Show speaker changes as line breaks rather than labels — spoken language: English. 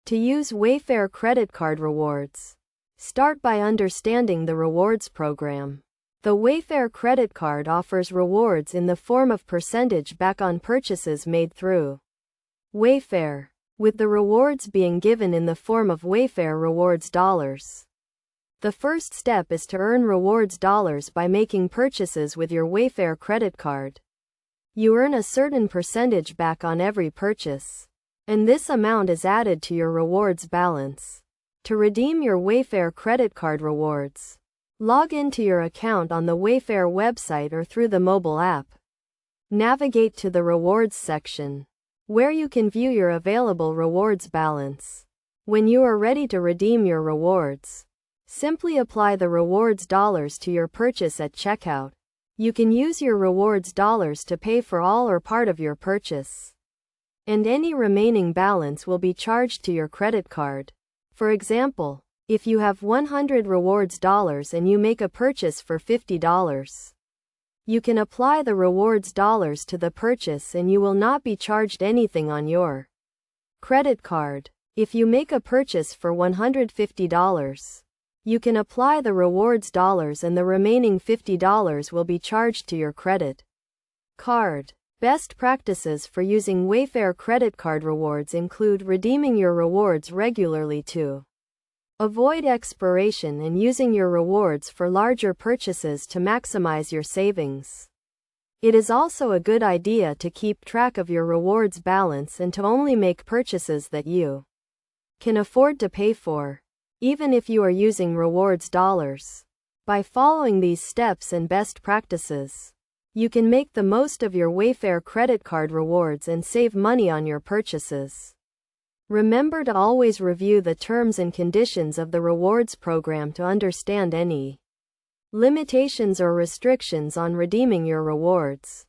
To use Wayfair credit card rewards. Start by understanding the rewards program. The Wayfair credit card offers rewards in the form of percentage back on purchases made through Wayfair, with the rewards being given in the form of Wayfair rewards dollars. The first step is to earn rewards dollars by making purchases with your Wayfair credit card. You earn a certain percentage back on every purchase, and this amount is added to your rewards balance. To redeem your Wayfair credit card rewards, log into your account on the Wayfair website or through the mobile app. Navigate to the Rewards section, where you can view your available rewards balance. When you are ready to redeem your rewards, simply apply the rewards dollars to your purchase at checkout. You can use your rewards dollars to pay for all or part of your purchase, and any remaining balance will be charged to your credit card. For example, if you have 100 rewards dollars and you make a purchase for $50, you can apply the rewards dollars to the purchase and you will not be charged anything on your credit card. If you make a purchase for $150, you can apply the rewards dollars and the remaining $50 will be charged to your credit card. Best practices for using Wayfair credit card rewards include redeeming your rewards regularly to avoid expiration and using your rewards for larger purchases to maximize your savings. It is also a good idea to keep track of your rewards balance and to only make purchases that you can afford to pay for, even if you are using rewards dollars. By following these steps and best practices, you can make the most of your Wayfair credit card rewards and save money on your purchases. Remember to always review the terms and conditions of the rewards program to understand any limitations or restrictions on redeeming your rewards.